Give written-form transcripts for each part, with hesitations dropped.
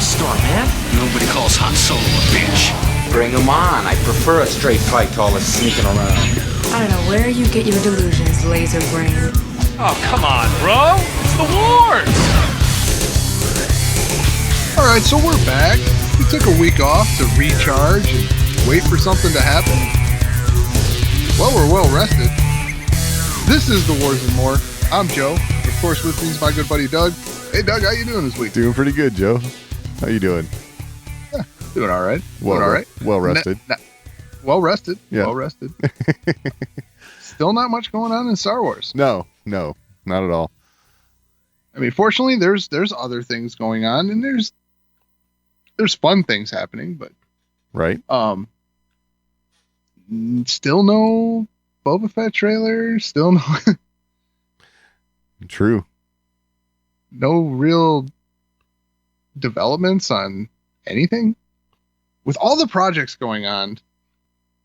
dust storm, man. Nobody calls Han Solo a bitch. Bring him on. I prefer a straight fight to all this sneaking around. I don't know where you get your delusions, laser brain. Oh, come on, bro. It's the wars. All right, so we're back. We took a week off to recharge and wait for something to happen. Well, we're well rested. This is The Wars and More. I'm Joe. Of course, with me is my good buddy Doug. Hey, Doug, how you doing this week? Doing pretty good, Joe. How you doing? Yeah, doing all right. Well rested. Well rested. Yeah. Well rested. Still not much going on in Star Wars. No, not at all. I mean, fortunately, there's other things going on, and there's fun things happening, but right. Still no Boba Fett trailer. Still no. True. No real developments on anything. With all the projects going on,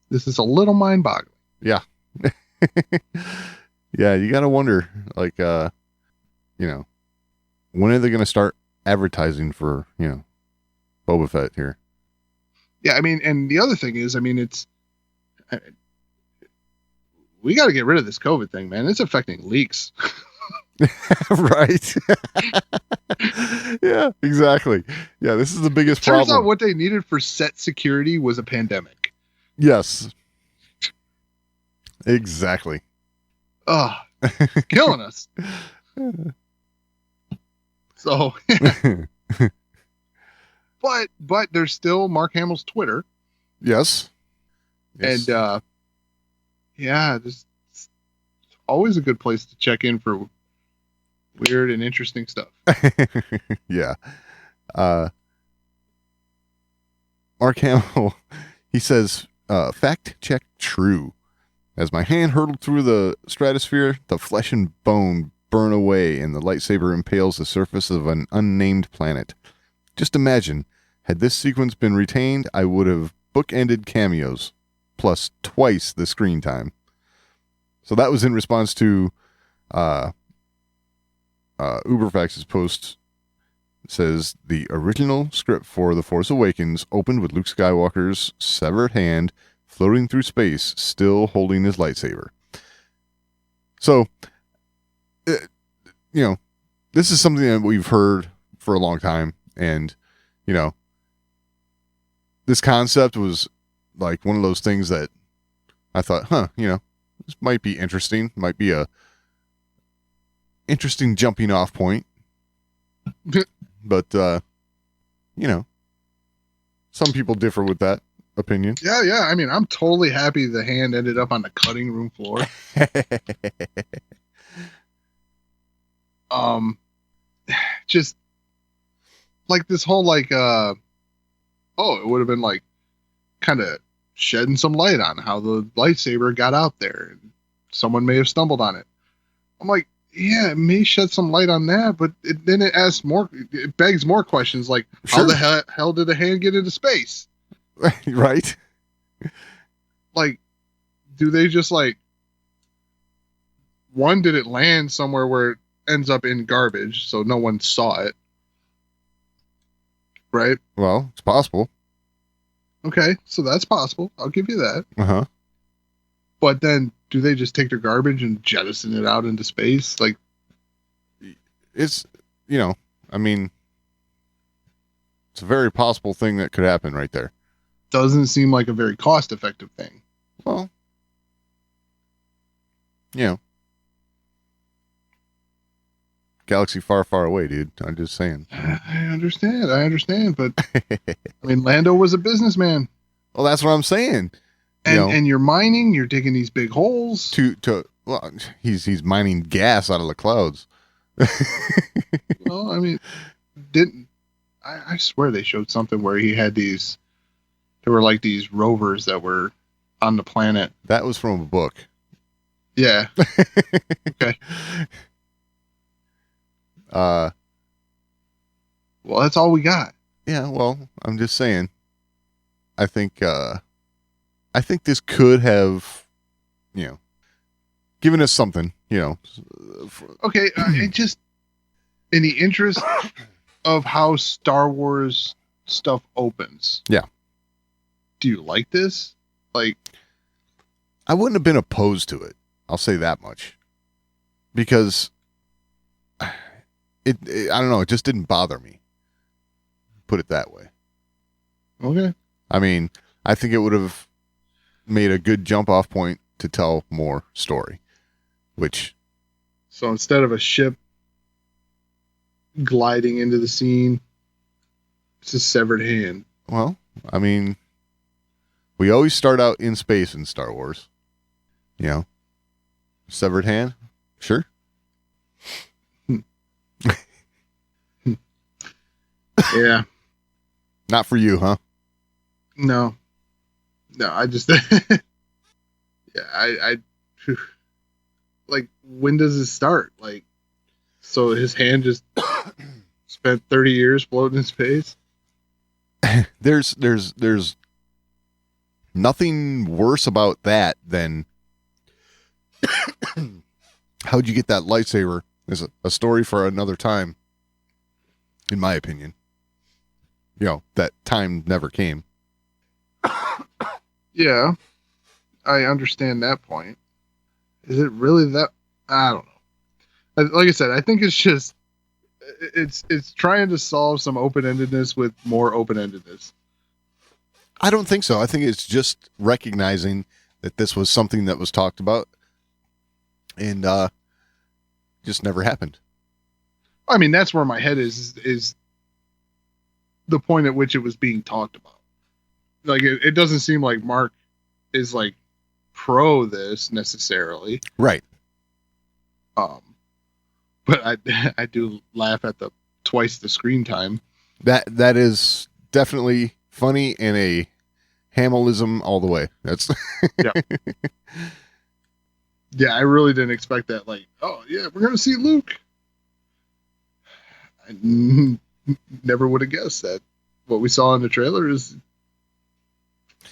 this is a little mind-boggling. Yeah. Yeah, you got to wonder, like, when are they going to start advertising for, Boba Fett here? Yeah, I mean, and the other thing is, we got to get rid of this COVID thing, man. It's affecting leaks. Right. Yeah, exactly. Yeah, this is the biggest problem. Turns out what they needed for set security was a pandemic. Yes. Exactly. Oh, killing us. So, but there's still Mark Hamill's Twitter. Yes. And, it's always a good place to check in for weird and interesting stuff. Yeah. Mark Hamill, he says, fact check true. As my hand hurtled through the stratosphere, the flesh and bone burn away and the lightsaber impales the surface of an unnamed planet. Just imagine, had this sequence been retained, I would have bookended cameos, plus twice the screen time. So that was in response to Uberfax's post. Says the original script for The Force Awakens opened with Luke Skywalker's severed hand floating through space, still holding his lightsaber. So, this is something that we've heard for a long time. And, this concept was like one of those things that I thought, this might be interesting. Might be a interesting jumping off point. But, some people differ with that opinion. Yeah. I mean, I'm totally happy the hand ended up on the cutting room floor. Just like this whole, it would have been like kind of shedding some light on how the lightsaber got out there. And someone may have stumbled on it. I'm like, yeah, it may shed some light on that, but then it begs more questions like, sure. How the hell did the hand get into space? Right. Like, do they just did it land somewhere where it ends up in garbage so no one saw it? Right? Well, it's possible. Okay, so that's possible. I'll give you that. Uh-huh. But then, do they just take their garbage and jettison it out into space? Like, it's, it's a very possible thing that could happen right there. Doesn't seem like a very cost-effective thing. Well, galaxy far, far away, dude. I'm just saying. I understand, but Lando was a businessman. Well, that's what I'm saying. And you're mining, you're digging these big holes. He's mining gas out of the clouds. Well, I swear they showed something where he had these, there were like these rovers that were on the planet. That was from a book. Yeah. Okay. Well, that's all we got. Yeah, well, I'm just saying. I think this could have, given us something, Okay, it just, in the interest of how Star Wars stuff opens. Yeah. Do you like this? Like, I wouldn't have been opposed to it. I'll say that much. Because it I don't know, it just didn't bother me. Put it that way. okay. I mean, I think it would have made a good jump off point to tell more story, which So instead of a ship gliding into the scene, it's a severed hand. well, I mean, we always start out in space in Star Wars. You know, severed hand, sure. Yeah. Not for you, huh? No, I just, yeah, I like, when does it start? Like, so his hand just spent 30 years floating in space? There's nothing worse about that than how'd you get that lightsaber is a story for another time, in my opinion. You know, that time never came. Yeah, I understand that point. Is it really that? I don't know. Like I said, I think it's just, it's trying to solve some open-endedness with more open-endedness. I don't think so. I think it's just recognizing that this was something that was talked about and just never happened. I mean, that's where my head is the point at which it was being talked about. Like, it doesn't seem like Mark is like pro this necessarily. Right. But I do laugh at the twice the screen time. That is definitely funny and a Hamillism all the way. That's Yeah. Yeah, I really didn't expect that. Like, oh yeah, we're gonna see Luke. I never would have guessed that. What we saw in the trailer is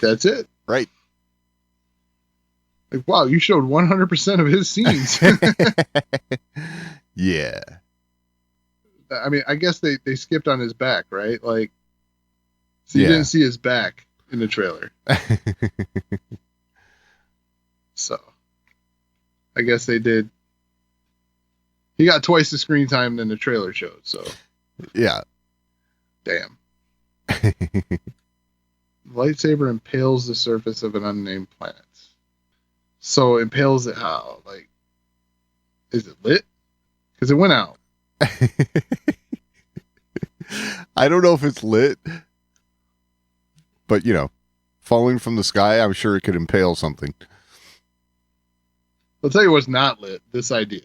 that's it. right. Like, wow, you showed 100% of his scenes. Yeah. I mean, I guess they skipped on his back, right? Like, so you Yeah. didn't see his back in the trailer. So, I guess they did. He got twice the screen time than the trailer showed. So, Yeah. damn. Lightsaber impales the surface of an unnamed planet. So, impales it how? Like, is it lit? Because it went out. I don't know if it's lit, but you know, falling from the sky, I'm sure it could impale something. I'll tell you what's not lit. This idea.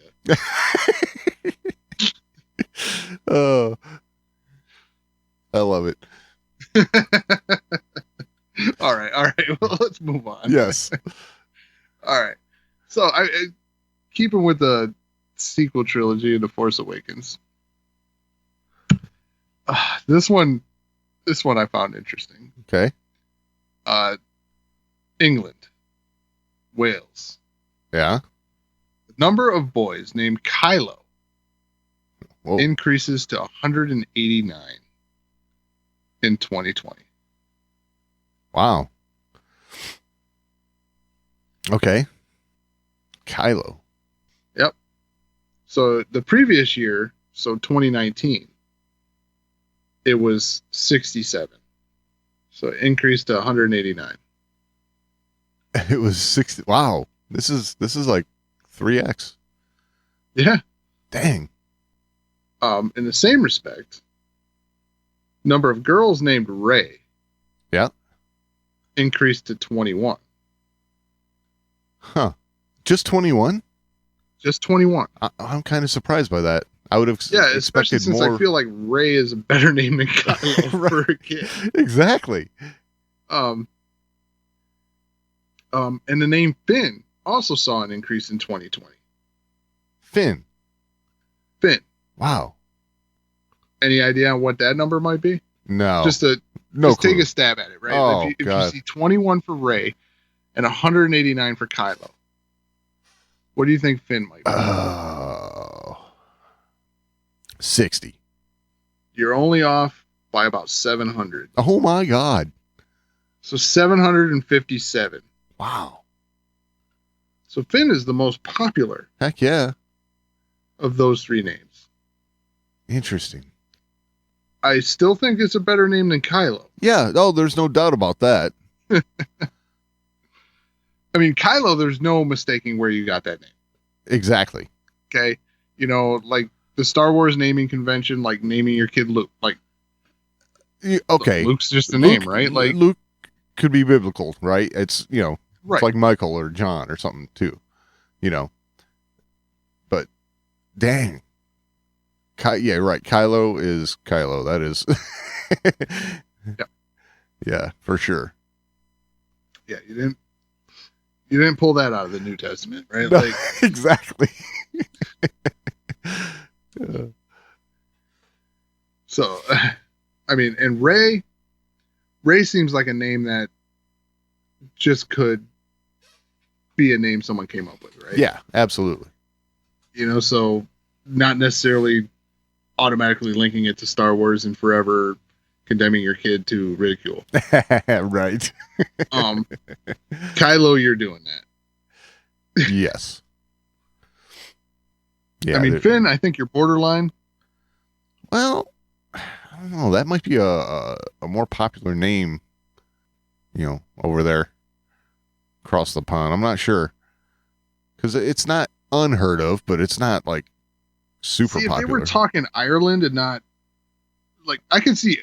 Oh, I love it. All right. Well, let's move on. Yes. All right. So, I keeping with the sequel trilogy of The Force Awakens. This one I found interesting. Okay. England, Wales. Yeah. The number of boys named Kylo Whoa. increases to 189 in 2020. Wow. Okay. Kylo. Yep. So the previous year, so 2019, it was 67. So it increased to 189. It was 60. Wow. This is like 3x. Yeah. Dang. In the same respect, number of girls named Rey. Yeah. Increased to 21. Huh. Just 21? Just 21. I'm kind of surprised by that. I would have Yeah, especially expected since more. I feel like Rey is a better name than Kylo Right. for a kid. Exactly. And the name Finn also saw an increase in 2020. Finn. Finn. Wow. Any idea on what that number might be? No. Just no take clue. a stab at it, right? Oh, if you God. see 21 for Rey and 189 for Kylo, what do you think Finn might be? 60. You're only off by about 700. Oh my God. So 757. Wow. So Finn is the most popular Heck yeah. of those three names. Interesting. I still think it's a better name than Kylo. Yeah. Oh, there's no doubt about that. I mean, Kylo, there's no mistaking where you got that name. Exactly. Okay. You know, like the Star Wars naming convention, like naming your kid Luke. Like, Okay. Luke's just a name, right? Like, Luke could be biblical, right? It's, you know, right. it's like Michael or John or something too, you know. But dang. Yeah, right. Kylo is Kylo. That is. Yeah. Yeah, for sure. Yeah, you didn't pull that out of the New Testament, right? No, Like, exactly. so, I mean, and Ray seems like a name that just could be a name someone came up with, right? Yeah, absolutely. You know, so not necessarily automatically linking it to Star Wars and forever condemning your kid to ridicule. Right. Kylo, you're doing that. Yes. Yeah. I mean, Finn, I think you're borderline. Well, I don't know. That might be a more popular name, you know, over there across the pond. I'm not sure. Because it's not unheard of, but it's not like super popular. If they were talking Ireland and not, like, I can see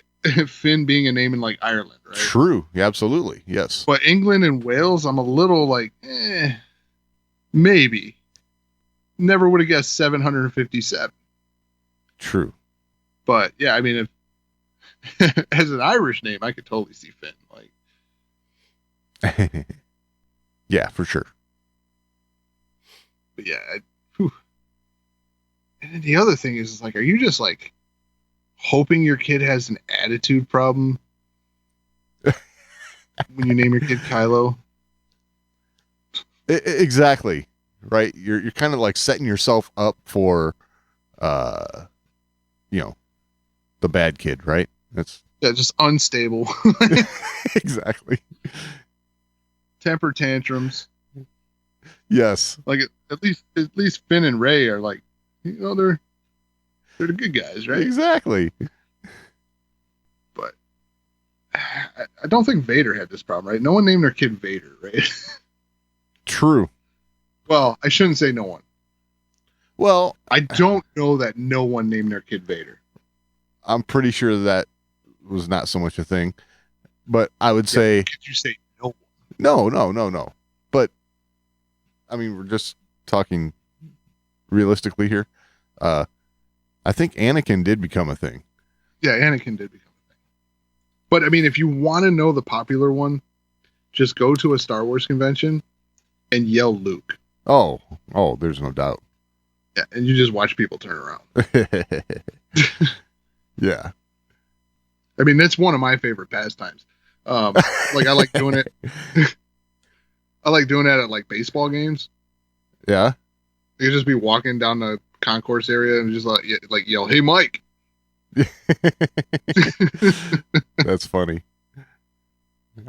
Finn being a name in, like, Ireland, right? True. Yeah, absolutely. Yes. But England and Wales, I'm a little like, maybe. Never would have guessed 757. True. But yeah, I mean, if as an Irish name, I could totally see Finn. Like, yeah, for sure. but yeah. And then the other thing is, like, are you just like hoping your kid has an attitude problem when you name your kid Kylo? Exactly. Right. You're kind of like setting yourself up for, you know, the bad kid, right? That's just unstable. exactly. Temper tantrums. Yes. Like at least Finn and Ray are like, you know, they're the good guys, right? Exactly. But I don't think Vader had this problem, right? No one named their kid Vader, right? True. Well, I shouldn't say no one. Well, I don't know that no one named their kid Vader. I'm pretty sure that was not so much a thing, but I would say, Could you say no one? No. But I mean, we're just talking realistically here. I think Anakin did become a thing. Yeah, Anakin did become a thing. But I mean, if you want to know the popular one, just go to a Star Wars convention and yell Luke. Oh, there's no doubt. Yeah, and you just watch people turn around. Yeah. I mean, that's one of my favorite pastimes. Like, I like doing it. I like doing that at, like, baseball games. Yeah. You just be walking down the concourse area and just like yell, "Hey, Mike!" That's funny.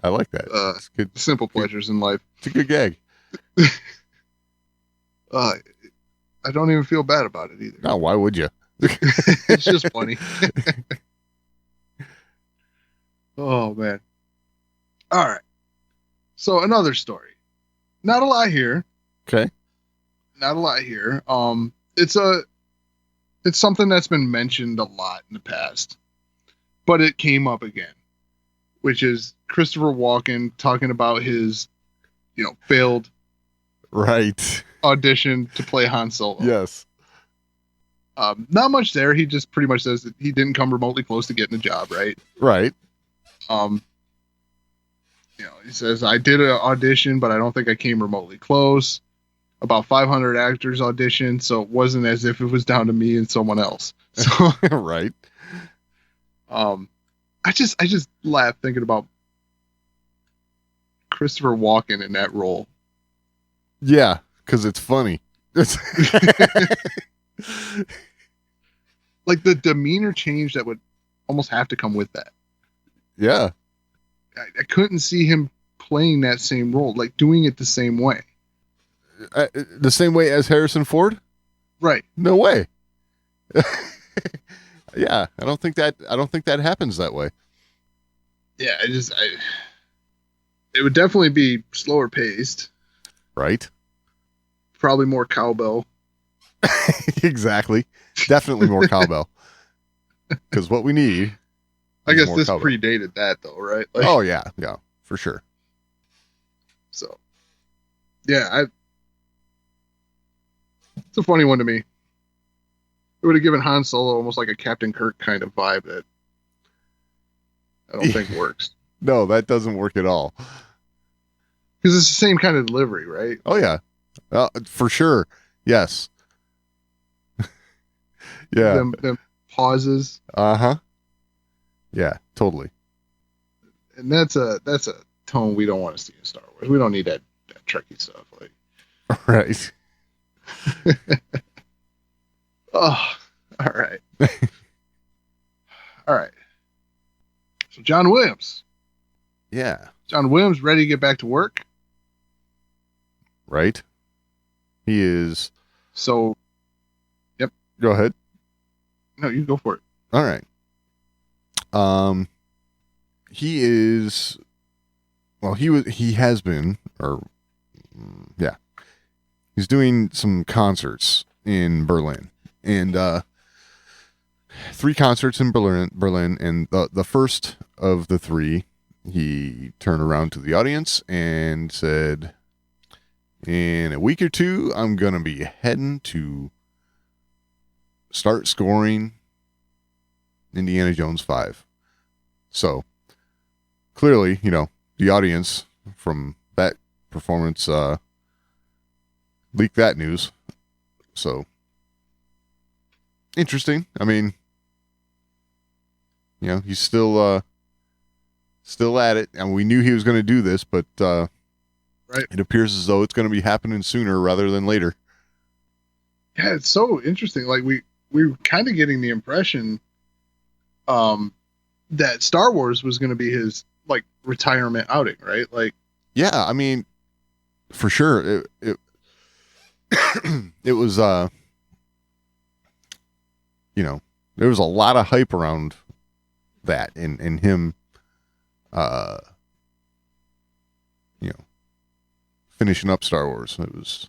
I like that. It's good. Simple pleasures in life. It's a good gag. I don't even feel bad about it either. No, why would you? It's just funny. Oh man. All right. So another story. Not a lot here. Okay. Not a lot here. It's something that's been mentioned a lot in the past, but it came up again, which is Christopher Walken talking about his, failed Right. audition to play Han Solo. Yes. Not much there. He just pretty much says that he didn't come remotely close to getting the job, right? Right. He says, I did an audition, but I don't think I came remotely close. About 500 actors auditioned, so it wasn't as if it was down to me and someone else. So, right. I just laugh thinking about Christopher Walken in that role. Yeah, because it's funny. Like the demeanor change that would almost have to come with that. Yeah. I couldn't see him playing that same role, like doing it the same way. The same way as Harrison Ford? Right. No way. Yeah, I don't think that happens that way. Yeah, it would definitely be slower paced. Right? Probably more cowbell. Exactly. Definitely more cowbell. Because what we need. I guess more this cowbell. predated that, though, right? Like, Oh yeah, for sure. So, yeah, it's a funny one to me. It would have given Han Solo almost like a Captain Kirk kind of vibe that I don't think works. No, that doesn't work at all. Because it's the same kind of delivery, right? Oh yeah, for sure. Yes. Yeah. Them pauses. Uh-huh. Yeah, totally. And that's a tone we don't want to see in Star Wars. We don't need that Trekkie stuff. Like, Right. oh, all right. All right. So John Williams. Yeah. John Williams ready to get back to work. Right. He is. So, yep. Go ahead. No, you go for it. All right. He is. Well, he has been, or yeah, he's doing some concerts in Berlin, and 3 concerts in Berlin, and the first of the 3, he turned around to the audience and said, "In a week or 2, I'm gonna be heading to start scoring Indiana Jones 5." So clearly, the audience from that performance leaked that news. So interesting. I mean, he's still at it, and we knew he was going to do this, but Right. It appears as though it's going to be happening sooner rather than later. Yeah, it's so interesting. Like we were kind of getting the impression that Star Wars was going to be his like retirement outing, right? Like, Yeah, I mean, for sure, it it was there was a lot of hype around that and him finishing up Star Wars. It was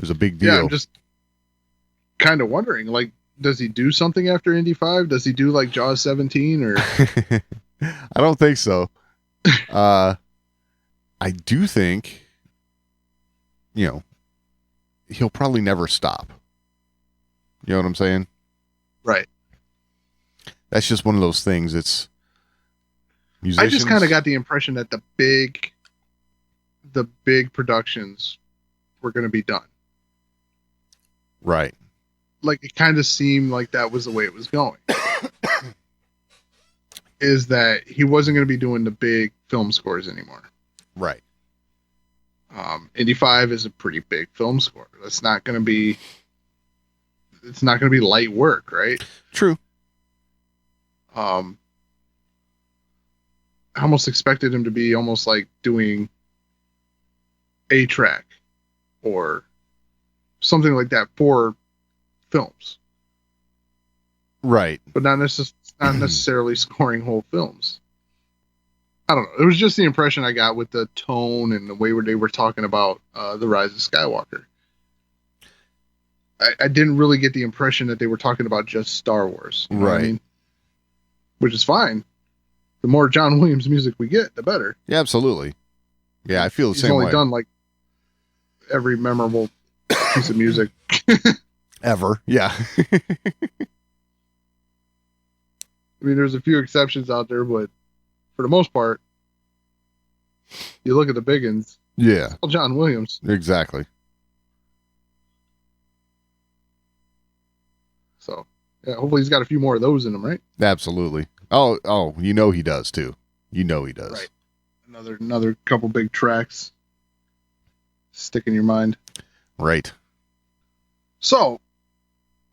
a big deal. yeah, I'm just kind of wondering, like, does he do something after Indy 5? Does he do like Jaws 17 or? I don't think so. I do think, he'll probably never stop. You know what I'm saying? Right. That's just one of those things. It's I musicians. just kind of got the impression that the big productions were going to be done. Right. Like, it kind of seemed like that was the way it was going. Is that he wasn't going to be doing the big film scores anymore. Right. Indy 5 is a pretty big film score. It's not going to be light work, right? True. I almost expected him to be almost like doing a track or something like that for films, Right. but not necessarily scoring whole films. I don't know. It was just the impression I got with the tone and the way where they were talking about the Rise of Skywalker. I didn't really get the impression that they were talking about just Star Wars. You know what I Right. mean? Which is fine. The more John Williams music we get, the better. Yeah, absolutely. Yeah, I feel the He's same only way. done like every memorable piece of music. Ever. Yeah. I mean, there's a few exceptions out there, but for the most part, you look at the big ones, Yeah, it's all John Williams. exactly. So, yeah, hopefully he's got a few more of those in him, right? Absolutely. Oh, he does too. He does. Right. Another couple big tracks stick in your mind. Right. So,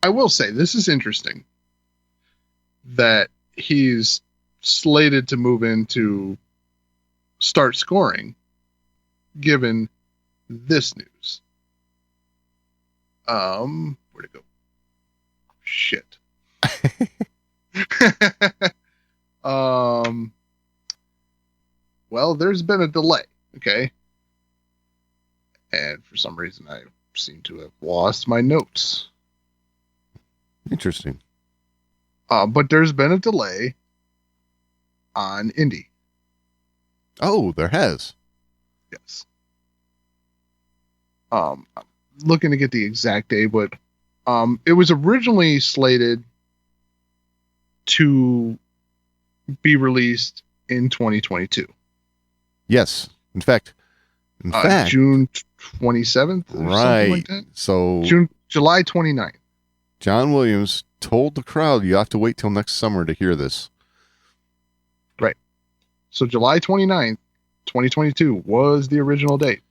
I will say this is interesting that he's slated to move into start scoring, given this news. Where'd it go? Shit. Well, there's been a delay, okay? And for some reason, I seem to have lost my notes. Interesting. But there's been a delay on Indy. Oh, there has. Yes. I'm looking to get the exact day, but it was originally slated to be released in 2022. Yes. In fact, June 27th or right. something like that. So July 29th. John Williams told the crowd you have to wait till next summer to hear this. Right. So July 29th, 2022 was the original date.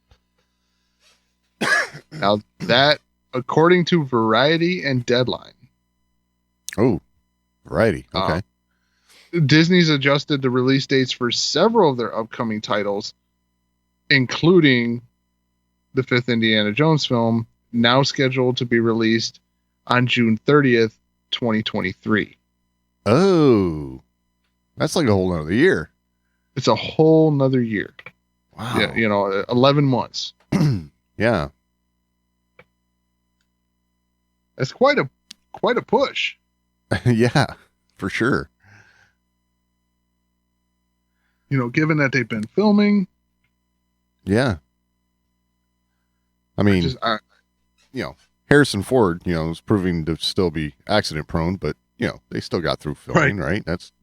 Now that, according to Variety and Deadline. Oh, Variety. Okay. Disney's adjusted the release dates for several of their upcoming titles, including the fifth Indiana Jones film, now scheduled to be released on June 30th, 2023. Oh, that's like a whole nother year. It's a whole nother year. Wow. Yeah, 11 months. Yeah. That's quite a push. Yeah, for sure. Given that they've been filming. Yeah. I mean, Harrison Ford, is proving to still be accident prone, but they still got through filming, right? That's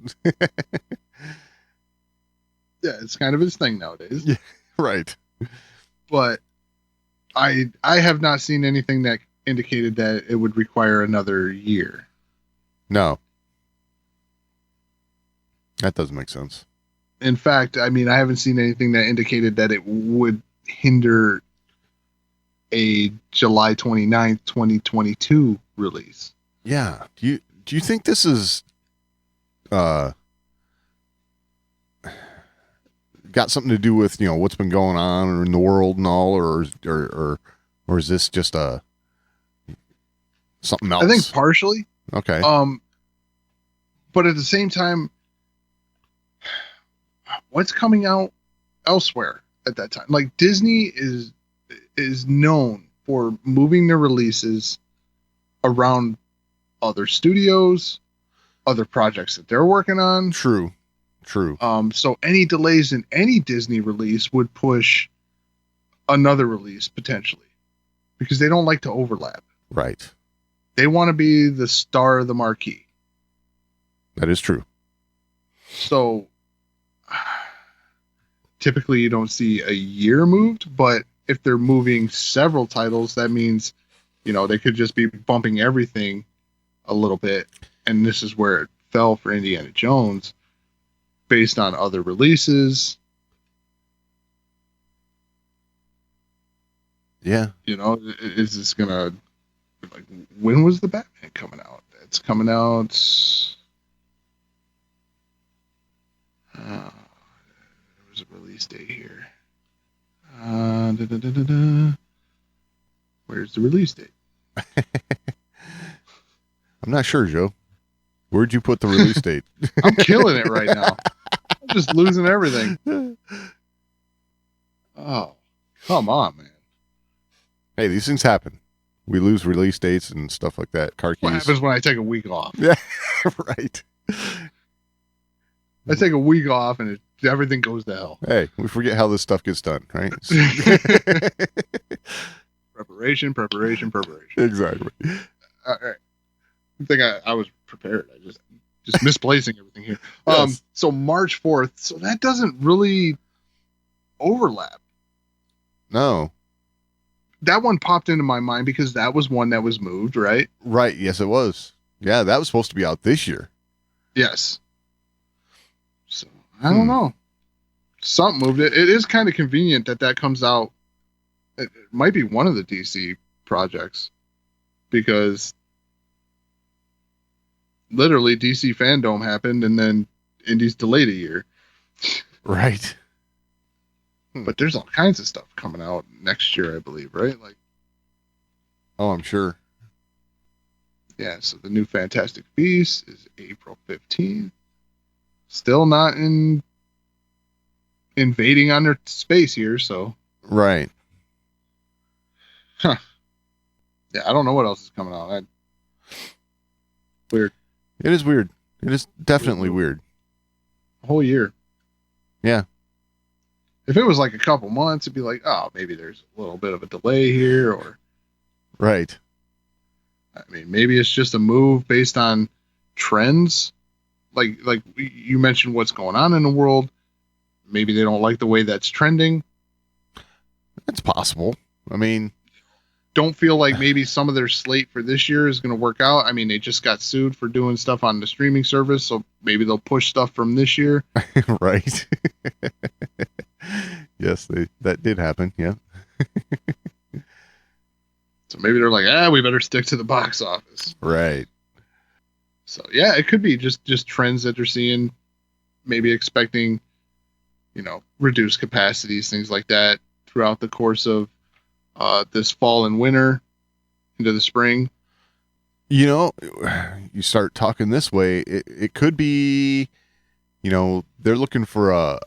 yeah, it's kind of his thing nowadays. Yeah, right. But I have not seen anything that indicated that it would require another year. No. That doesn't make sense. In fact, I haven't seen anything that indicated that it would hinder a July 29th, 2022 release. Yeah. Do you think this is got something to do with, what's been going on in the world and all, or is this just something else? I think partially. Okay. But at the same time, what's coming out elsewhere at that time? Like, Disney is known for moving their releases around other studios, other projects that they're working on. True. So any delays in any Disney release would push another release potentially, because they don't like to overlap. Right. They want to be the star of the marquee. That is true. So typically you don't see a year moved, but if they're moving several titles, that means, they could just be bumping everything a little bit. And this is where it fell for Indiana Jones based on other releases. Yeah. Is this going to, when was the Batman coming out? It's coming out. There was a release date here. Where's the release date? I'm not sure, Joe. Where'd you put the release date? I'm killing it right now. I'm just losing everything. Oh, come on, man. Hey, these things happen. We lose release dates and stuff like that. Car keys. What happens when I take a week off? Yeah, right. I take a week off and everything goes to hell. Hey, we forget how this stuff gets done, right? Preparation. Exactly. All right. I think I was prepared. I just misplacing everything here. Yes. So March 4th. So that doesn't really overlap. No. That one popped into my mind because that was one that was moved, right? Right. Yes, it was. Yeah, that was supposed to be out this year. Yes. So I don't know. Something moved it. It is kind of convenient that comes out. It might be one of the DC projects, because literally DC Fandom happened, and then Indy's delayed a year. Right. But there's all kinds of stuff coming out next year, I believe, right? Like, Oh, I'm sure. yeah, so the new Fantastic Beasts is April 15th. Still not invading on their space here, so Right. yeah, I don't know what else is coming out. Weird. It is weird. It is definitely weird. A whole year. Yeah. If it was like a couple months, it'd be like, oh, maybe there's a little bit of a delay here, or Right. I mean, maybe it's just a move based on trends. Like you mentioned what's going on in the world. Maybe they don't like the way that's trending. It's possible. I mean, Don't feel like maybe some of their slate for this year is going to work out. I mean, they just got sued for doing stuff on the streaming service, so maybe they'll push stuff from this year. right. Yes, that did happen. Yeah. So maybe they're like, we better stick to the box office. Right. So yeah, it could be just trends that they're seeing, maybe expecting, reduced capacities, things like that throughout the course of this fall and winter into the spring. You start talking this way, it could be, they're looking for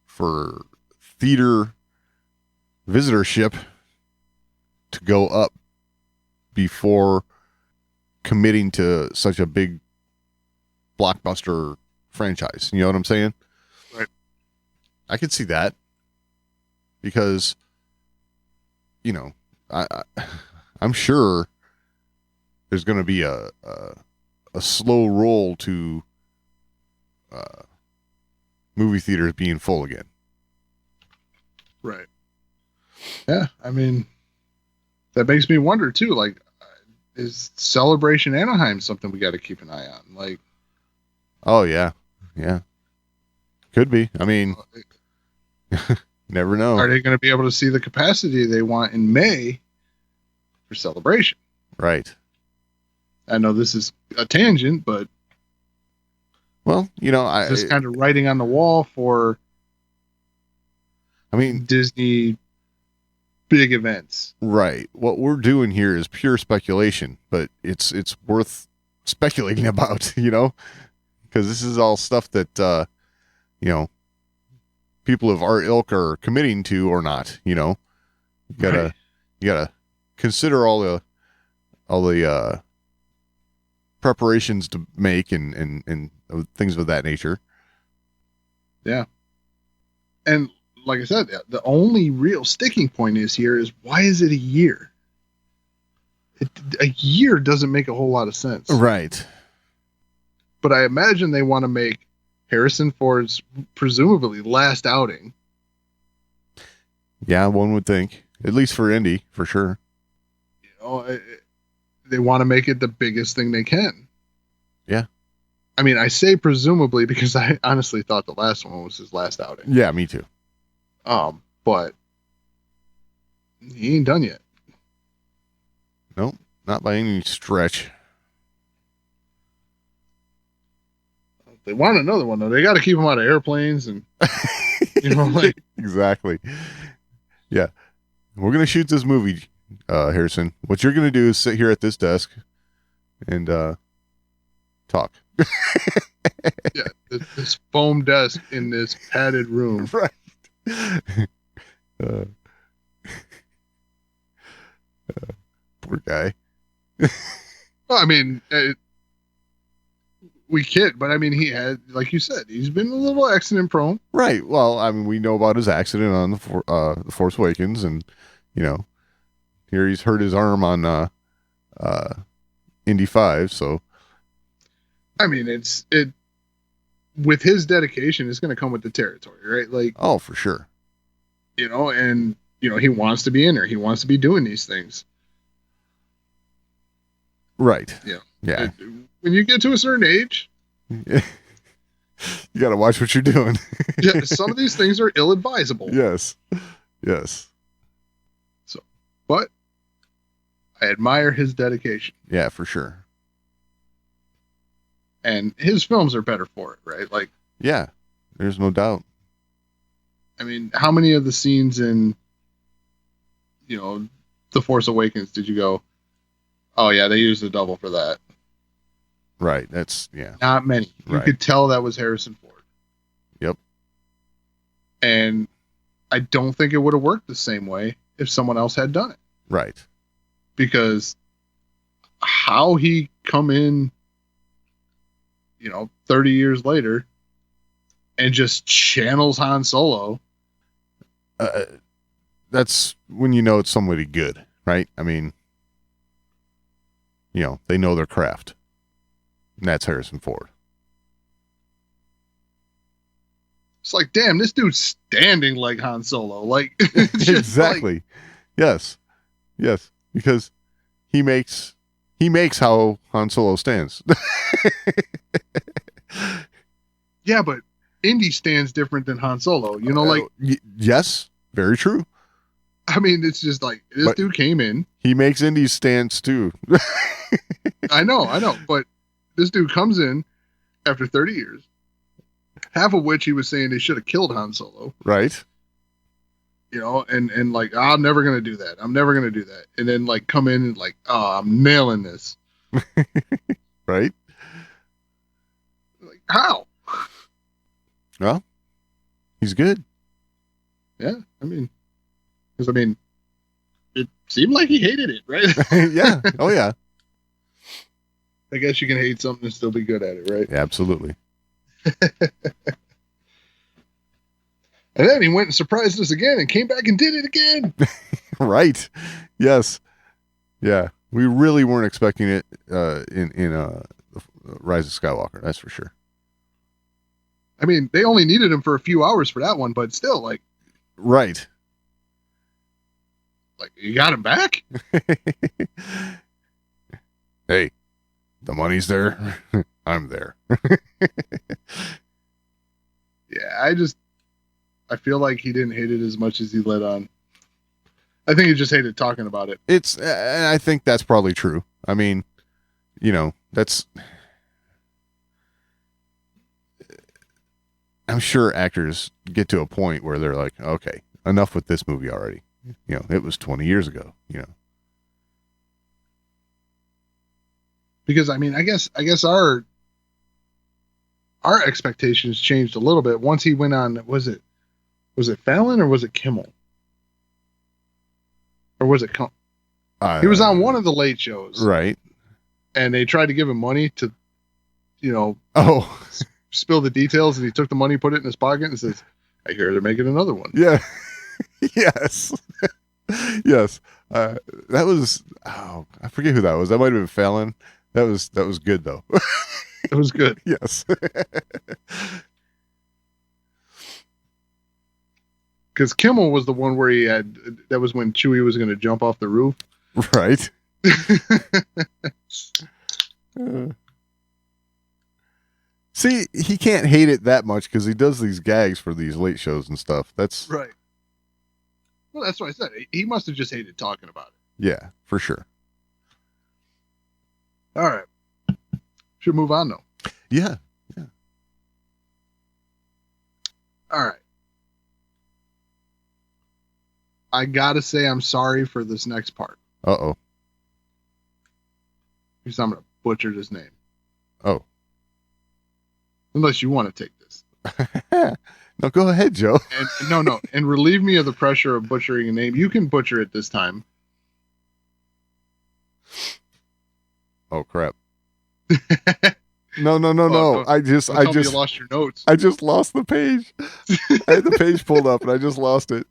for theater visitorship to go up before committing to such a big blockbuster franchise. You know what I'm saying? Right. I could see that because, I'm sure there's going to be a slow roll to movie theaters being full again. Right. Yeah, I mean, that makes me wonder too. Like, is Celebration Anaheim something we got to keep an eye on? Like, oh yeah, could be. I mean, never know. are they going to be able to see the capacity they want in May for Celebration? Right. I know this is a tangent, but well, this kind of writing on the wall for. I mean, Disney big events. Right. What we're doing here is pure speculation, but it's worth speculating about, because this is all stuff that, people of our ilk are committing to or not, you gotta consider all the preparations to make and things of that nature. Yeah. And like I said, the only real sticking point is why is it a year? A year doesn't make a whole lot of sense. Right. But I imagine they want to make Harrison Ford's presumably last outing. Yeah, one would think. At least for Indy, for sure. They want to make it the biggest thing they can. Yeah. I mean, I say presumably because I honestly thought the last one was his last outing. Yeah, me too. But he ain't done yet. Nope, not by any stretch. They want another one though. They got to keep him out of airplanes and Exactly. Yeah, we're gonna shoot this movie, Harrison. What you're gonna do is sit here at this desk and talk. Yeah, this foam desk in this padded room. Right. Poor guy. Well, I mean, we kid, but I mean, he had, like you said, he's been a little accident prone. Right. Well, I mean, we know about his accident on the Force Awakens, and here he's hurt his arm on Indy 5. So, I mean, it with his dedication, it's going to come with the territory, right? Like, oh, for sure. And he wants to be in there. He wants to be doing these things. Right. Yeah. Yeah. When you get to a certain age, you got to watch what you're doing. yeah, some of these things are ill-advisable. Yes. Yes. So, but I admire his dedication. Yeah, for sure. And his films are better for it, right? Like, Yeah, there's no doubt. I mean, how many of the scenes in, The Force Awakens did you go, oh yeah, they used a double for that? Right. That's, yeah. Not many. You Right. could tell that was Harrison Ford. Yep. And I don't think it would have worked the same way if someone else had done it. Right. Because how he come in, 30 years later and just channels Han Solo. That's when you know it's somebody good, right? I mean, they know their craft. And that's Harrison Ford. It's like, damn, this dude's standing like Han Solo. Like, Exactly. Like, yes. Because he makes how Han Solo stands. yeah, but Indy stands different than Han Solo. Yes, very true. I mean, it's just like this dude came in. He makes Indy's stance too. I know, but this dude comes in after 30 years, half of which he was saying they should have killed Han Solo. Right. And like, I'm never going to do that. I'm never going to do that. And then like come in and like, oh, I'm nailing this. Right. Like, how? Well, he's good. Yeah. Because it seemed like he hated it, right? Yeah. Oh yeah. I guess you can hate something and still be good at it, right? Yeah, absolutely. And then he went and surprised us again and came back and did it again. Right. Yes. Yeah. We really weren't expecting it in Rise of Skywalker. That's for sure. I mean, they only needed him for a few hours for that one, but still, like, right. Like, you got him back? Hey, the money's there. I'm there. Yeah, I feel like he didn't hate it as much as he let on. I think he just hated talking about it. And I think that's probably true. I mean, I'm sure actors get to a point where they're like, okay, enough with this movie already. It was 20 years ago, Because I guess our expectations changed a little bit once he went on. Was it Fallon or was it Kimmel? Or was it he was on one of the late shows. Right. And they tried to give him money to, spill the details, and he took the money, put it in his pocket, and says, I hear they're making another one. Yeah. Yes. Yes. That was, I forget who that was. That might have been Fallon. That was good though. It was good. Yes. Because Kimmel was the one where that was when Chewie was going to jump off the roof. Right. See, he can't hate it that much because he does these gags for these late shows and stuff. That's right. Well, that's what I said. He must have just hated talking about it. Yeah, for sure. All right. Should move on though. Yeah. All right. I gotta say I'm sorry for this next part. Uh-oh. Because I'm gonna butcher this name. Oh. Unless you want to take this. No, go ahead, Joe. And no. And relieve me of the pressure of butchering a name. You can butcher it this time. Oh crap. No. I just you lost your notes. I just lost the page. I had the page pulled up and I just lost it.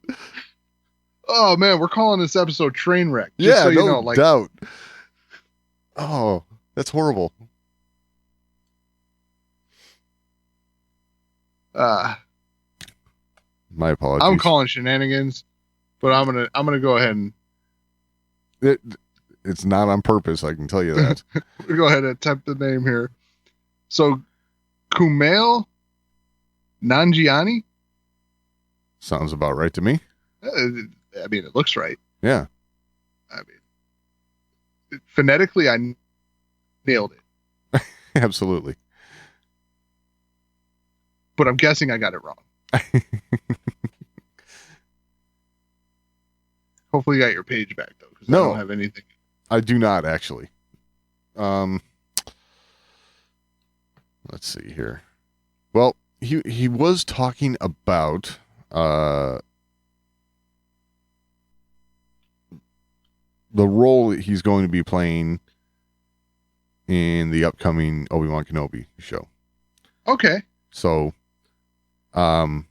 Oh man, we're calling this episode Trainwreck. Yeah, so you no know, doubt. Oh, that's horrible. My apologies. I'm calling shenanigans, but I'm gonna go ahead and it's not on purpose, I can tell you that. go ahead and attempt the name here. So Kumail Nanjiani? Sounds about right to me. I mean, it looks right. Yeah. I mean, phonetically, I nailed it. Absolutely. But I'm guessing I got it wrong. Hopefully you got your page back, though, because No. I don't have anything. I do not, actually. Let's see here. Well, he was talking about the role that he's going to be playing in the upcoming Obi-Wan Kenobi show. Okay. So, there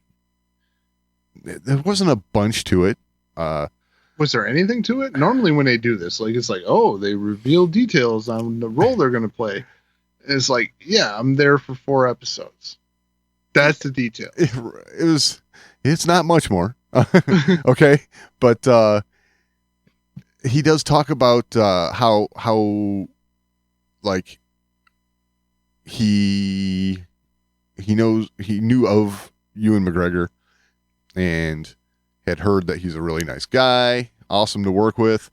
wasn't a bunch to it. Was there anything to it? Normally when they do this, like, it's like, oh, they reveal details on the role they're going to play. And it's like, yeah, I'm there for 4 episodes. That's the detail. It's not much more. Okay. But, he does talk about, how like he knew of Ewan McGregor and had heard that he's a really nice guy, awesome to work with,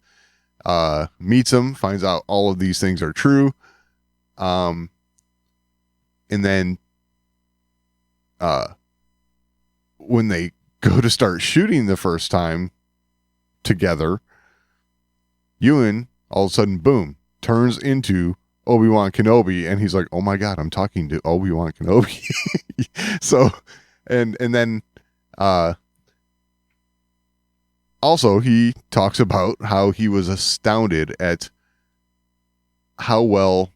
meets him, finds out all of these things are true. And then, when they go to start shooting the first time together, Ewan, all of a sudden, boom, turns into Obi-Wan Kenobi, and he's like, oh my God, I'm talking to Obi-Wan Kenobi. So, and then, also he talks about how he was astounded at how well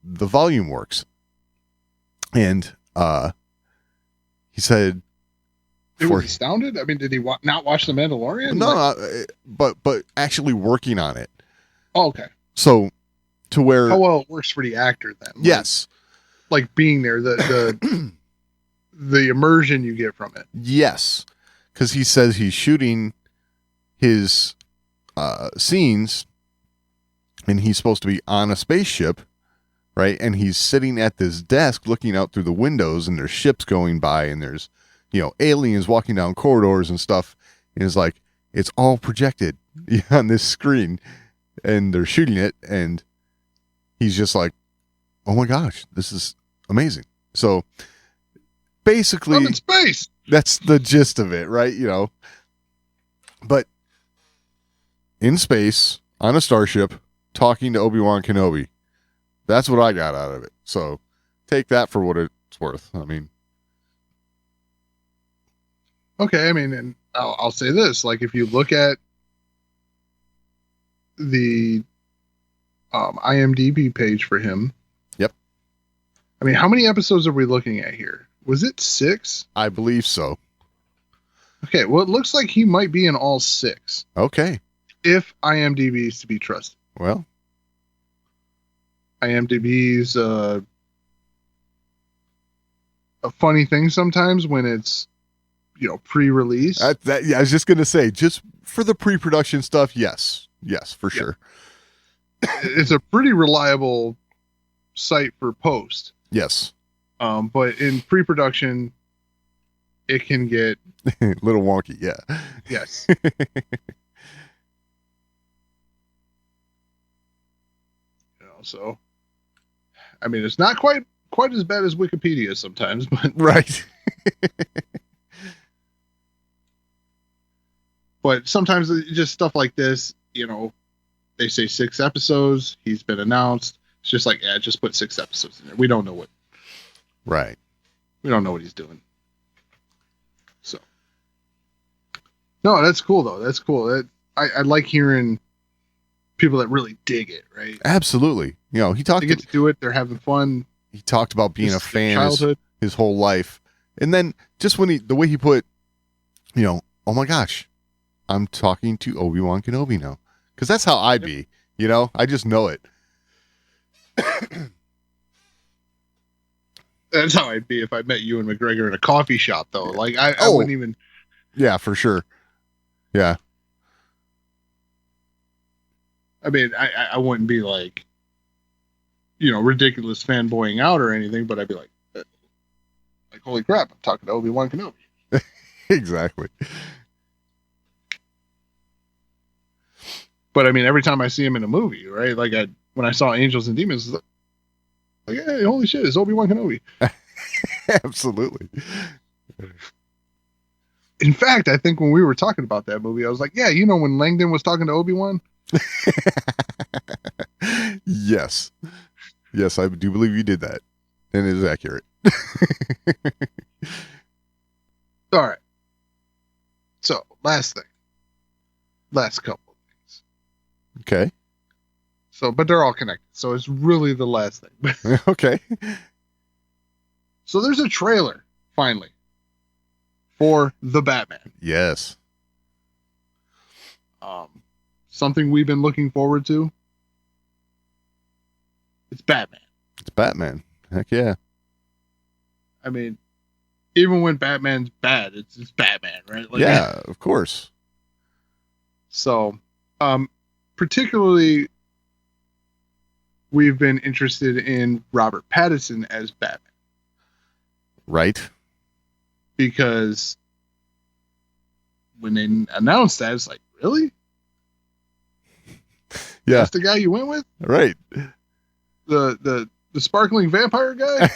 the volume works. And, he said, It was astounded? I mean, did he not watch The Mandalorian? No, but actually working on it. Oh, okay. So, to where... How well it works for the actor, then. Yes. Like being there, the the immersion you get from it. Yes. Because he says he's shooting his scenes, and he's supposed to be on a spaceship, right? And he's sitting at this desk looking out through the windows, and there's ships going by, and there's, aliens walking down corridors and stuff. And it's like, it's all projected on this screen, and they're shooting it, and he's just like, oh my gosh, this is amazing. So basically, I'm in space. That's the gist of it, right? But in space, on a starship, talking to Obi-Wan Kenobi. That's what I got out of it. So take that for what it's worth. I mean, okay. I mean, and I'll say this: like, if you look at the IMDb page for him, yep. I mean, how many episodes are we looking at here? Was it 6? I believe so. Okay, well, it looks like he might be in all 6. Okay. If IMDb is to be trusted. Well, IMDb's a funny thing sometimes when it's, pre-release. I was just going to say, just for the pre-production stuff, yes. Yes, for sure. It's a pretty reliable site for post. Yes. But in pre-production, it can get a little wonky. Yeah. Yes. So, I mean, it's not quite as bad as Wikipedia sometimes, but right. But sometimes just stuff like this, they say 6 episodes. He's been announced. It's just like, just put 6 episodes in there. We don't know what. Right. We don't know what he's doing. So, no, that's cool though. That's cool. I like hearing people that really dig it. Right. Absolutely. He talked. They get to do it. They're having fun. He talked about being a fan childhood. His whole life, and then just the way he put, oh my gosh, I'm talking to Obi-Wan Kenobi now, because that's how I'd be. I just know it. That's how I'd be if I met Ewan McGregor in a coffee shop, though. Like, I wouldn't even. Yeah, for sure. Yeah. I mean, I wouldn't be like, ridiculous fanboying out or anything, but I'd be like, holy crap, I'm talking to Obi-Wan Kenobi. Exactly. But I mean, every time I see him in a movie, right? Like when I saw Angels and Demons, like, hey, holy shit, it's Obi-Wan Kenobi. Absolutely. In fact, I think when we were talking about that movie, I was like, yeah, you know, when Langdon was talking to Obi-Wan? Yes. Yes, I do believe you did that. And it is accurate. All right. So, last couple of things. Okay. So, but they're all connected. So it's really the last thing. Okay. So there's a trailer, finally, for The Batman. Yes. Something we've been looking forward to. It's Batman. It's Batman. Heck yeah. I mean, even when Batman's bad, it's Batman, right? Like, yeah, of course. So, particularly, we've been interested in Robert Patterson as Batman. Right. Because when they announced that, it's like, really? Yeah. That's the guy you went with? Right. The sparkling vampire guy?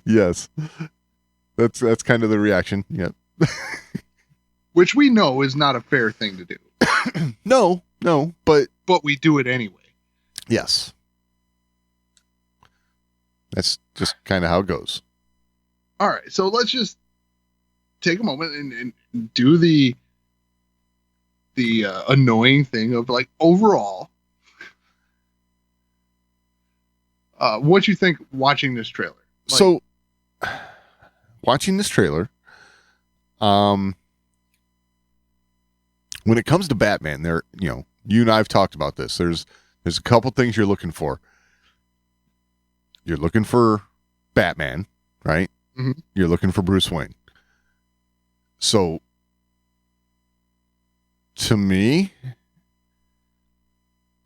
Yes. That's kind of the reaction. Yep. Which we know is not a fair thing to do. No, but we do it anyway. yes. That's just kind of how it goes. All right, so let's just take a moment and do the annoying thing of, like, overall, what you think watching this trailer? Like, So, watching this trailer, when it comes to Batman, you and I have talked about this. There's a couple things you're looking for. You're looking for Batman, right? Mm-hmm. You're looking for Bruce Wayne. So, to me,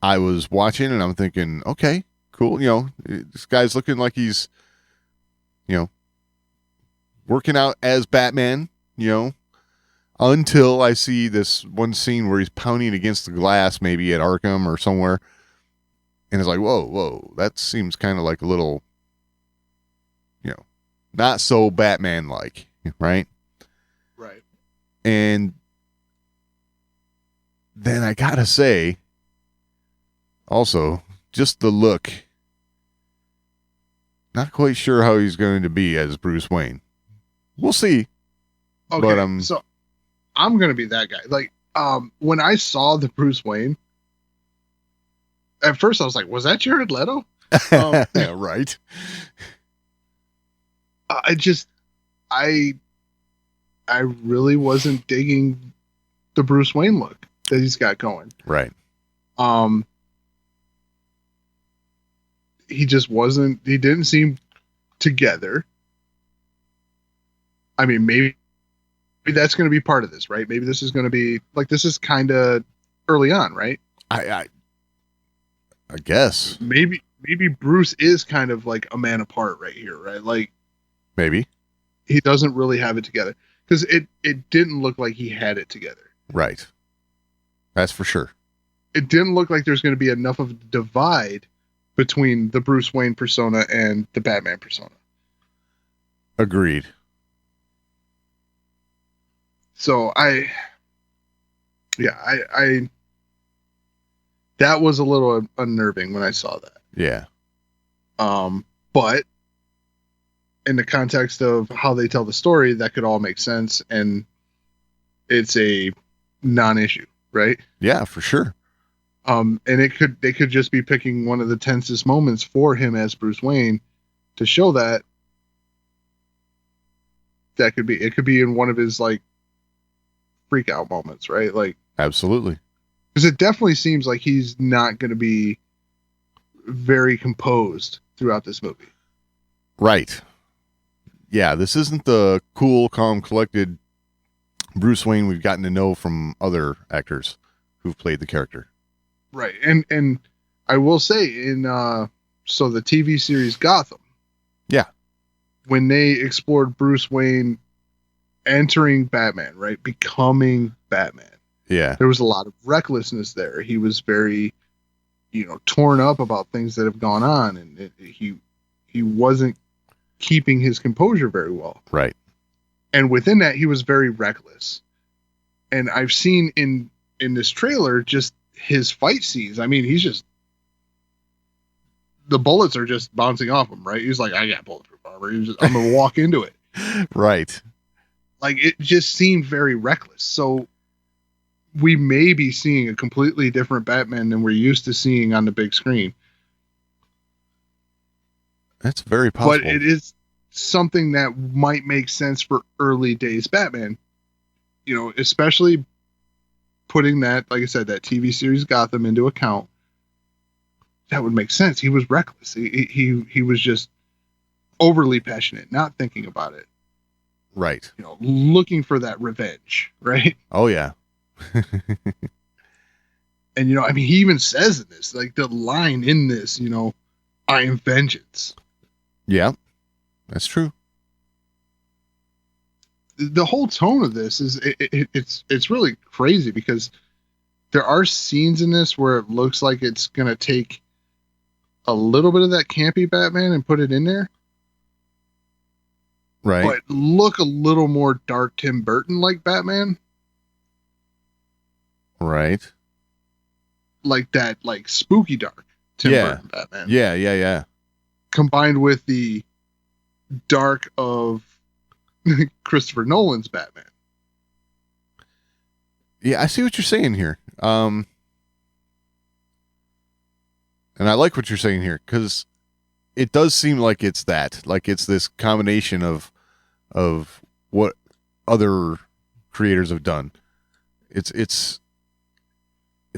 I was watching and I'm thinking, okay, cool. This guy's looking like he's, working out as Batman, until I see this one scene where he's pounding against the glass, maybe at Arkham or somewhere. And it's like, whoa, that seems kind of like a little, not so Batman-like, right? Right. And then I gotta say, also, just the look, not quite sure how he's going to be as Bruce Wayne. We'll see. Okay, But, so I'm going to be that guy. Like, when I saw the Bruce Wayne, at first I was like, was that Jared Leto? Yeah, right. I really wasn't digging the Bruce Wayne look that he's got going. Right. He didn't seem together. I mean, maybe that's going to be part of this, right? Maybe this is going to be like, this is kind of early on, right? I guess. Maybe Bruce is kind of like a man apart right here, right? Like, Maybe. he doesn't really have it together, because it didn't look like he had it together. Right. That's for sure. It didn't look like there's going to be enough of a divide between the Bruce Wayne persona and the Batman persona. Agreed. So I that was a little unnerving when I saw that. Yeah. But in the context of how they tell the story, that could all make sense, and it's a non-issue, right? Yeah, for sure. And they could just be picking one of the tensest moments for him as Bruce Wayne to show that could be in one of his, like, freak out moments, right? Like, Absolutely. because it definitely seems like he's not going to be very composed throughout this movie. Right. Yeah, this isn't the cool, calm, collected Bruce Wayne we've gotten to know from other actors who've played the character. Right. And I will say, in the TV series Gotham, Yeah. when they explored Bruce Wayne entering Batman, right, becoming Batman, Yeah. There was a lot of recklessness there. He was very, torn up about things that have gone on, and he wasn't keeping his composure very well. Right. And within that, he was very reckless. And I've seen in this trailer just his fight scenes. I mean, the bullets are just bouncing off him, right? He's like, I got bulletproof armor. I'm going to walk into it. Right. Like, it just seemed very reckless. So we may be seeing a completely different Batman than we're used to seeing on the big screen. That's very possible. But it is something that might make sense for early days Batman. Especially putting that, like I said, that TV series Gotham into account. That would make sense. He was reckless. He was just overly passionate, not thinking about it. Right. Looking for that revenge, right? Oh, yeah. And, he even says in this, like the line in this, I am vengeance. Yeah, that's true. The whole tone of this is it's really crazy because there are scenes in this where it looks like it's going to take a little bit of that campy Batman and put it in there. Right. But look a little more dark Tim Burton like Batman. Right. Like that, like spooky dark Tim Burton Batman. Yeah. Combined with the dark of Christopher Nolan's Batman. Yeah, I see what you're saying here. And I like what you're saying here because it does seem like it's that, like it's this combination of what other creators have done. It's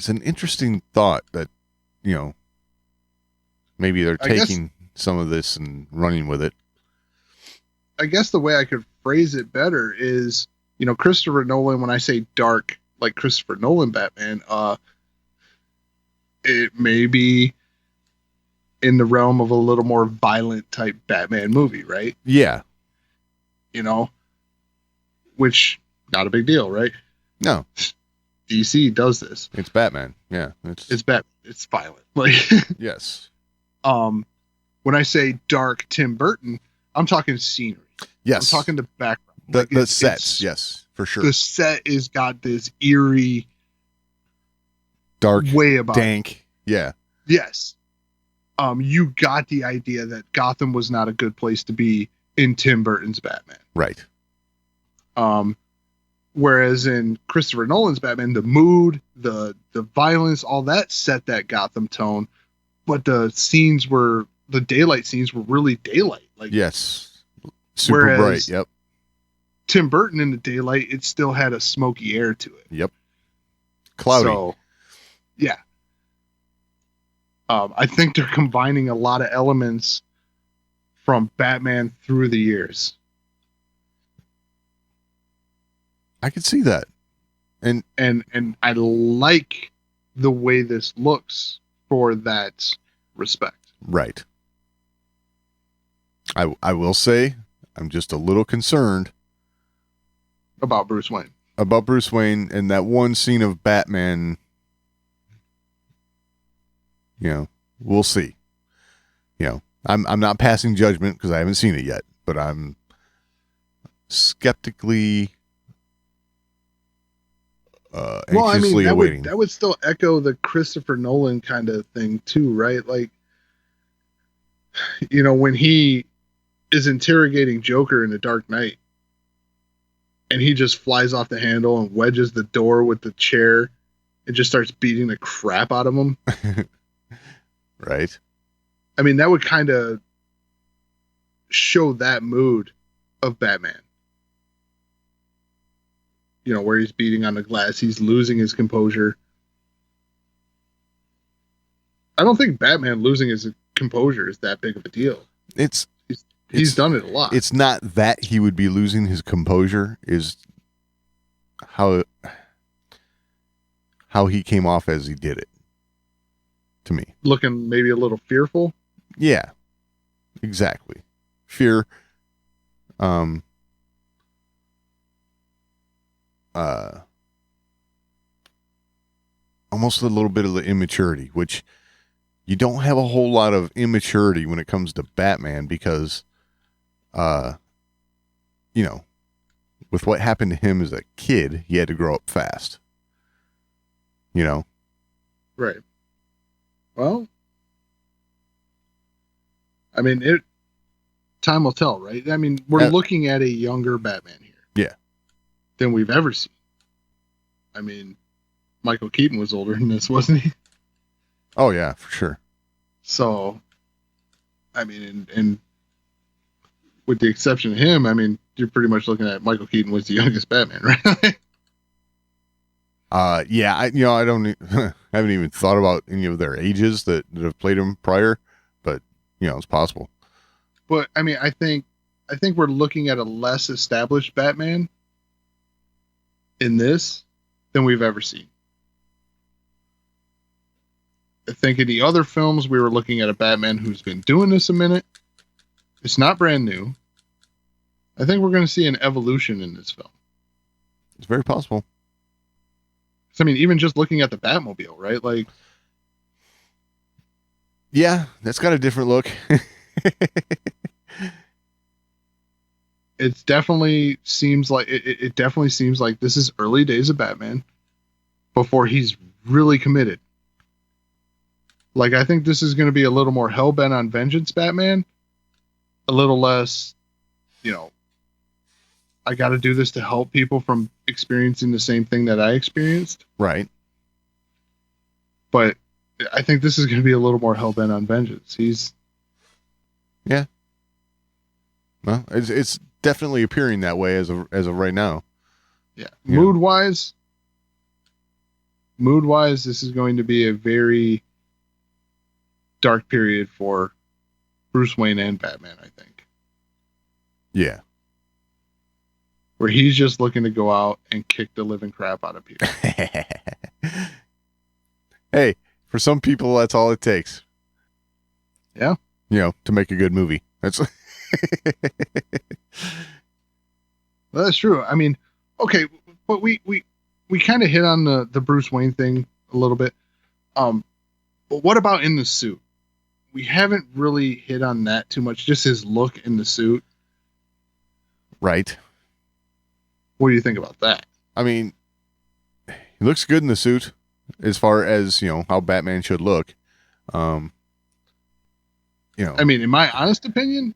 an interesting thought that, maybe they're taking some of this and running with it. I guess the way I could phrase it better is, Christopher Nolan, when I say dark, like Christopher Nolan Batman, it may be in the realm of a little more violent type Batman movie, right? Yeah. Which, not a big deal, right? No. DC does this. It's Batman. Yeah. It's violent. Like, yes. When I say dark Tim Burton, I'm talking scenery. Yes. I'm talking the background. The sets, yes, for sure. The set is got this eerie, dark, way about dank. It. Yeah. Yes. You got the idea that Gotham was not a good place to be in Tim Burton's Batman. Right. Whereas in Christopher Nolan's Batman, the mood, the violence, all that set that Gotham tone, but the daylight scenes were really daylight. Like, yes. Super bright. Yep. Tim Burton in the daylight, it still had a smoky air to it. Yep. Cloudy. So, yeah. I think they're combining a lot of elements from Batman through the years. I could see that. And I like the way this looks for that respect. Right. I will say I'm just a little concerned about Bruce Wayne. And that one scene of Batman, we'll see. I'm not passing judgment because I haven't seen it yet, but I'm skeptically anxiously awaiting. That would still echo the Christopher Nolan kind of thing too, right? Like, when he is interrogating Joker in The Dark Knight and he just flies off the handle and wedges the door with the chair and just starts beating the crap out of him. Right. I mean, that would kind of show that mood of Batman. Where he's beating on the glass, he's losing his composure. I don't think Batman losing his composure is that big of a deal. He's done it a lot. It's not that he would be losing his composure, is how he came off as he did it, to me. Looking maybe a little fearful. Yeah, exactly. Fear. almost a little bit of the immaturity, which you don't have a whole lot of immaturity when it comes to Batman because, you know, with what happened to him as a kid, he had to grow up fast. You know? Right. Well, I mean, time will tell, right? I mean, we're looking at a younger Batman here. Yeah. Than we've ever seen. I mean, Michael Keaton was older than this, wasn't he? Oh, yeah, for sure. So, I mean, and with the exception of him, I mean, you're pretty much looking at Michael Keaton was the youngest Batman, right? Yeah, I don't, I haven't even thought about any of their ages that have played him prior, but it's possible. But I mean, I think we're looking at a less established Batman in this than we've ever seen. I think in the other films, we were looking at a Batman who's been doing this a minute. It's not brand new. I think we're going to see an evolution in this film. It's very possible. I mean, even just looking at the Batmobile, right? Like, yeah, that's got a different look. It definitely seems like this is early days of Batman before he's really committed. Like, I think this is going to be a little more hell-bent on vengeance Batman, a little less, I got to do this to help people from experiencing the same thing that I experienced. Right. But I think this is going to be a little more hell-bent on vengeance. Yeah. Well, it's definitely appearing that way as of right now. Yeah. Mood-wise, this is going to be a very dark period for Bruce Wayne and Batman, I think. Yeah. Where he's just looking to go out and kick the living crap out of people. Hey, for some people, that's all it takes. Yeah. To make a good movie. That's Well, that's true. I mean, okay, but we kind of hit on the Bruce Wayne thing a little bit. But what about in the suit? We haven't really hit on that too much. Just his look in the suit. right. What do you think about that? I mean, he looks good in the suit as far as, how Batman should look. I mean, in my honest opinion,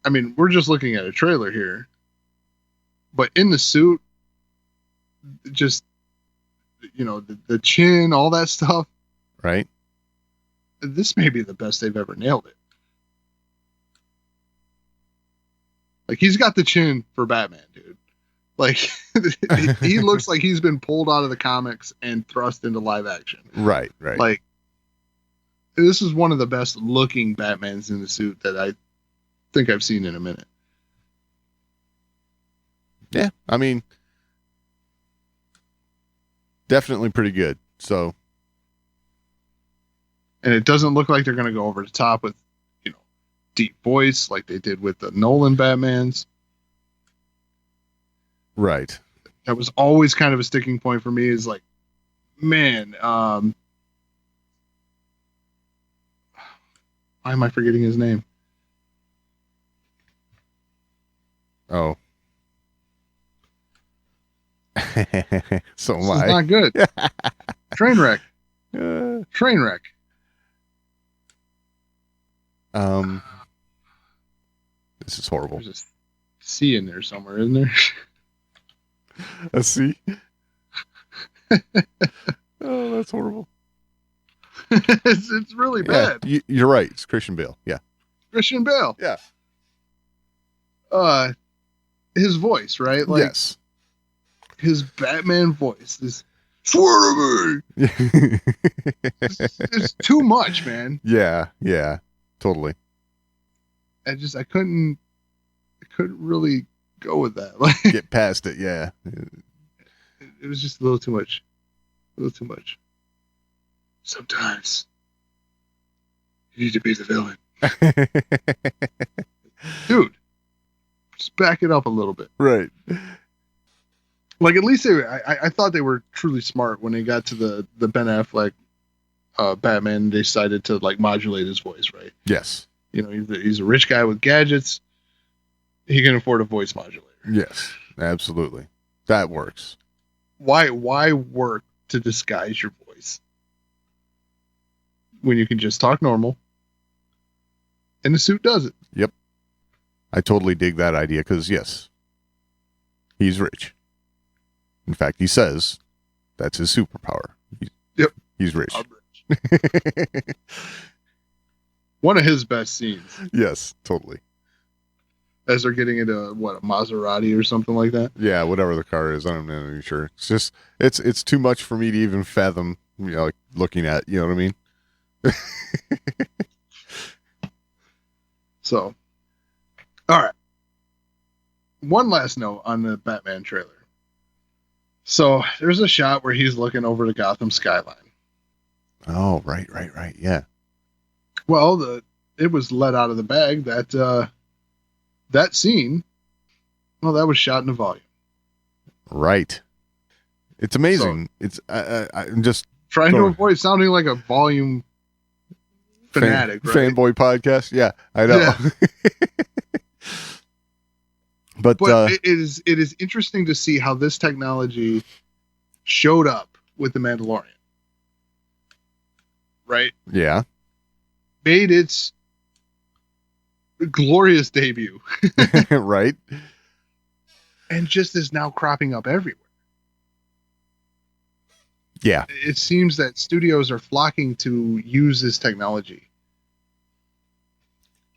I mean, we're just looking at a trailer here, but in the suit, just, the chin, all that stuff. Right. This may be the best they've ever nailed it. Like, he's got the chin for Batman, dude. Like, he looks like he's been pulled out of the comics and thrust into live action. Right. Like, this is one of the best looking Batmans in the suit that I think I've seen in a minute. Yeah, I mean, definitely pretty good. So, and it doesn't look like they're going to go over the top with, deep voice like they did with the Nolan Batmans. right. That was always kind of a sticking point for me. Is like, man, why am I forgetting his name? Oh. So am This I. is not good. Trainwreck. Trainwreck. This is horrible. There's a C in there somewhere, isn't there? A C? Oh, that's horrible. it's really bad. Yeah, you're right. It's Christian Bale. Yeah. Christian Bale. Yeah. His voice, right? Like, yes. His Batman voice. This swear to me. It's too much, man. Yeah. Totally. I couldn't really go with that. Like, Get past it, yeah. it was just a little too much. Sometimes you need to be the villain. Dude, just back it up a little bit. Right. Like at least I thought they were truly smart when they got to the Ben Affleck Batman. They decided to like modulate his voice, right? Yes. You know, he's a rich guy with gadgets. He can afford a voice modulator. Yes, absolutely. That works. Why work to disguise your voice when you can just talk normal? And the suit does it. Yep. I totally dig that idea because, yes, he's rich. In fact, he says that's his superpower. He's rich. I'm rich. One of his best scenes. Yes, totally. As they're getting into a Maserati or something like that. Yeah, whatever the car is, I'm not even sure. It's just it's too much for me to even fathom. You know, like looking at. You know what I mean? So, all right. One last note on the Batman trailer. So there's a shot where he's looking over the Gotham skyline. Oh, right. Yeah. Well, it was let out of the bag that that scene. Well, that was shot in a volume. Right. It's amazing. So, I'm just trying to avoid sounding like a volume fanatic, right? Fanboy podcast. Yeah, I know. Yeah. But it is interesting to see how this technology showed up with the Mandalorian. Right? Yeah. Made its glorious debut. Right. And just is now cropping up everywhere. Yeah. It seems that studios are flocking to use this technology.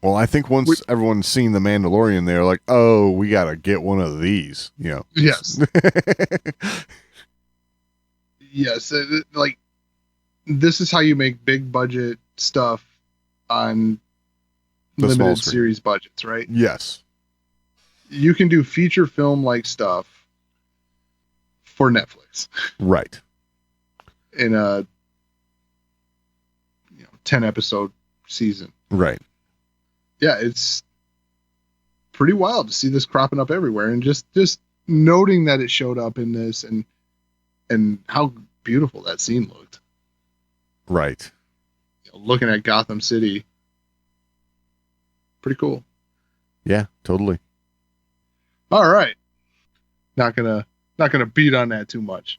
Well, I think once everyone's seen The Mandalorian, they're like, oh, we got to get one of these, you know. Yes. Yes. Like, this is how you make big budget stuff on the limited series budgets, right? Yes. You can do feature film like stuff for Netflix. Right. In a 10 episode season. Right. Yeah, it's pretty wild to see this cropping up everywhere, and just noting that it showed up in this and how beautiful that scene looked. Right. Looking at Gotham City. Pretty cool. Yeah, totally. All right. Not gonna beat on that too much.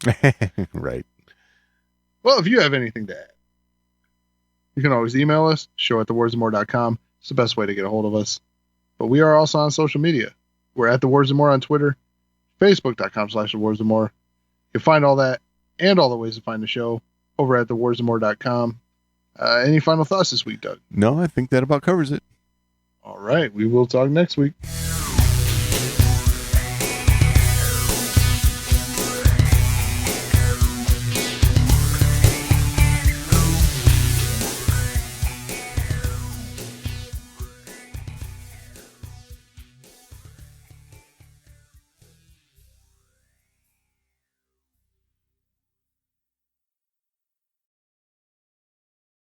Right. Well, if you have anything to add, you can always email us, show@thewardsandmore.com. It's the best way to get a hold of us. But we are also on social media. We're at The Words and More on Twitter, facebook.com/thewordsandmore. You can find all that and all the ways to find the show over at thewardsandmore.com. Any final thoughts this week, Doug? No, I think that about covers it. All right. We will talk next week.